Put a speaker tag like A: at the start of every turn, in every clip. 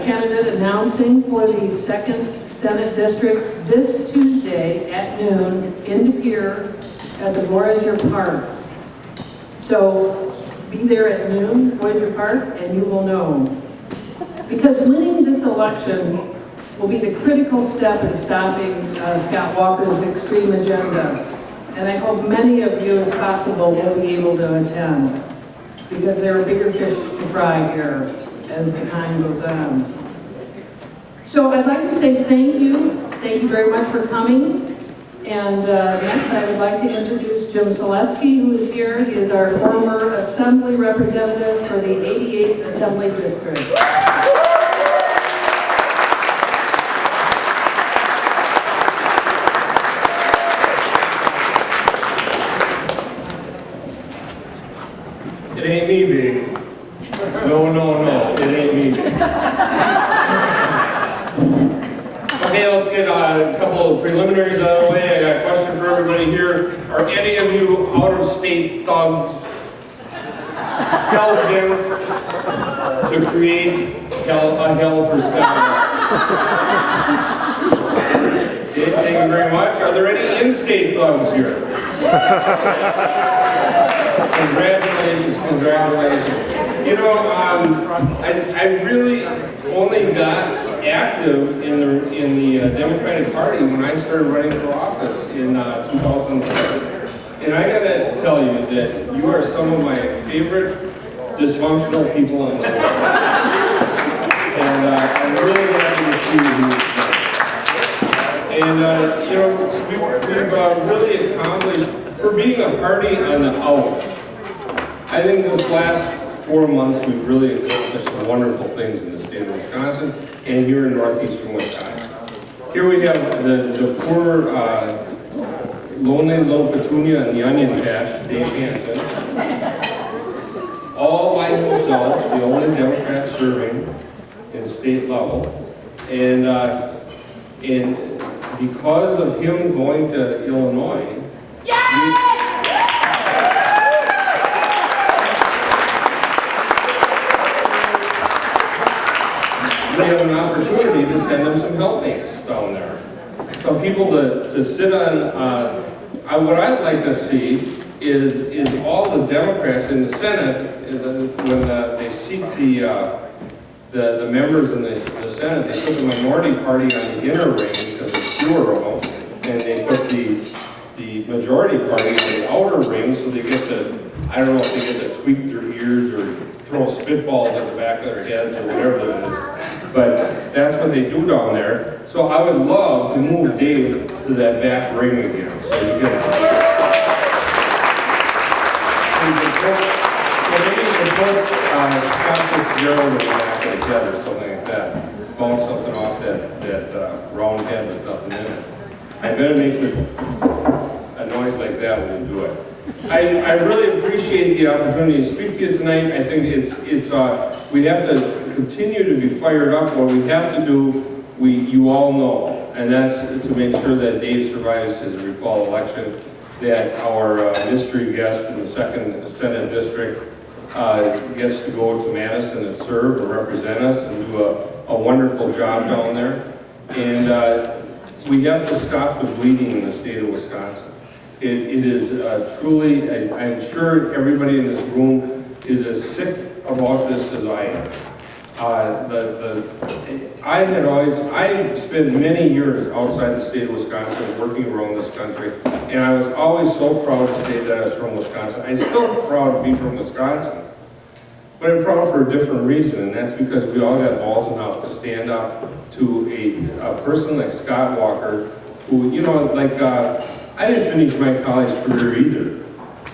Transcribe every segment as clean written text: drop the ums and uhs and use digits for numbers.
A: candidate announcing for the 2nd Senate District this Tuesday at noon in Depeer at the Voyager Park. So be there at noon, Voyager Park, and you will know. Because winning this election will be the critical step in stopping Scott Walker's extreme agenda. And I hope many of you, as possible, will be able to attend, because there are bigger fish to fry here as the time goes on. So I'd like to say thank you. Thank you very much for coming. And next I would like to introduce Jim Soletski, who is here. He is our former Assembly representative for the 88th Assembly District.
B: It ain't me, big. No, it ain't me, big. Okay, let's get a couple of preliminaries out of the way. I got a question for everybody here. Are any of you out-of-state thugs hell-bent to create a hell for Scott? Okay, thank you very much. Are there any in-state thugs here? Congratulations. You know, I really only got active in the Democratic Party when I started running for office in 2007. And I gotta tell you that you are some of my favorite dysfunctional people in the world. And I'm really happy to see you here. And you know, we've really accomplished, for being a party on the outs, I think this last 4 months we've really accomplished some wonderful things in the state of Wisconsin and here in northeastern Wisconsin. Here we have the poor, lonely little petunia in the onion patch, Dave Hansen, all by himself, the only Democrat serving in the state level. And because of him going to Illinois, we have an opportunity to send them some helpmates down there. Some people to sit on, what I'd like to see is all the Democrats in the Senate, when they seat the members in the Senate, they put the minority party on the inner ring because there's fewer of them, and they put the majority party on the outer ring so they get to, I don't know if they get to tweak their ears or throw spitballs at the back of their heads or whatever it is. But that's what they do down there. So I would love to move Dave to that back ring again. So you get it. So maybe you can put Scott Fitzgerald in the back of the head or something like that. Bounce something off that round head with nothing in it. I bet it makes a noise like that when you do it. I really appreciate the opportunity to speak to you tonight. I think we have to continue to be fired up. What we have to do, you all know, and that's to make sure that Dave survives his recall election, that our mystery guest in the 2nd Senate District gets to go to Madison and serve and represent us and do a wonderful job down there. And we have to stop the bleeding in the state of Wisconsin. It is truly, I'm sure everybody in this room is as sick about this as I am. I spent many years outside the state of Wisconsin working around this country, and I was always so proud to say that I was from Wisconsin. I'm still proud to be from Wisconsin, but I'm proud for a different reason, and that's because we all got balls enough to stand up to a person like Scott Walker, who, you know, like, I didn't finish my college career either,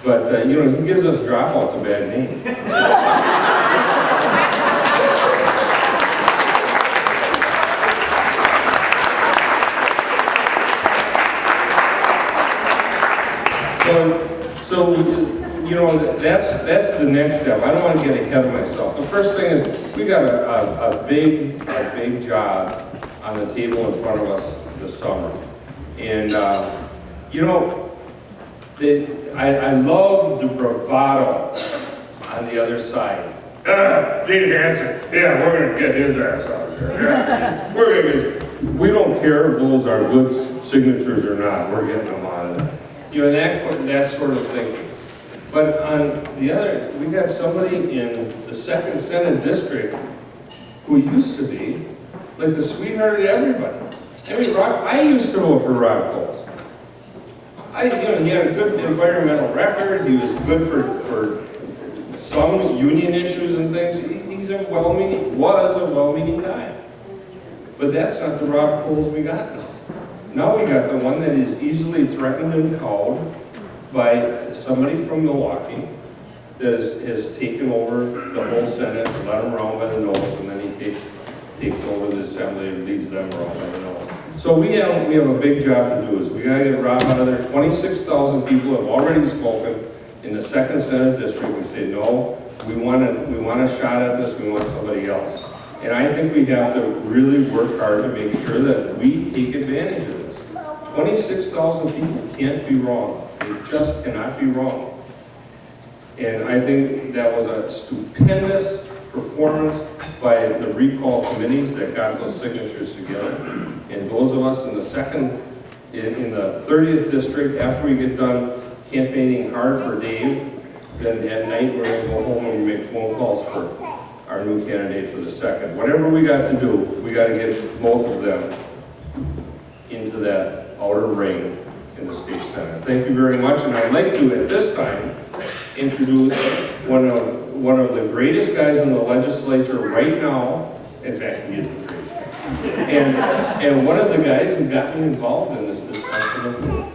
B: but, you know, he gives us dropouts a bad name. So you know, that's the next step. I don't want to get ahead of myself. The first thing is we got a big job on the table in front of us this summer, and you know, I love the bravado on the other side. Dave Hansen, yeah, we're gonna get his ass out there. Yeah. We're gonna get, we don't care if those are good signatures or not, we're getting them on it. You know, that sort of thing. But on the other, we got somebody in the 2nd Senate District who used to be like the sweetheart of everybody. I mean, I used to vote for Rob Coles. He had a good environmental record. He was good for some union issues and things. Was a well-meaning guy. But that's not the Rob Coles we got now. Now we got the one that is easily threatened and cowed by somebody from Milwaukee that has taken over the whole Senate, led them around by the nose, and then he takes over the Assembly and leads them around by the nose. So we have a big job to do. Is we got to get Rob out of there. 26,000 people have already spoken in the 2nd Senate District. We say no. We want a shot at this. We want somebody else. And I think we have to really work hard to make sure that we take advantage of this. 26,000 people can't be wrong. They just cannot be wrong. And I think that was a stupendous performance by the recall committees that got those signatures together. And those of us in the 30th district, after we get done campaigning hard for Dave, then at night we're going to go home and make phone calls for our new candidate for the 2nd. Whatever we got to do, we got to get both of them into that outer ring in the state Senate. Thank you very much, and I'd like to, at this time, introduce one of the greatest guys in the legislature right now. In fact, he is the greatest guy. And one of the guys who got me involved in this dysfunctional group.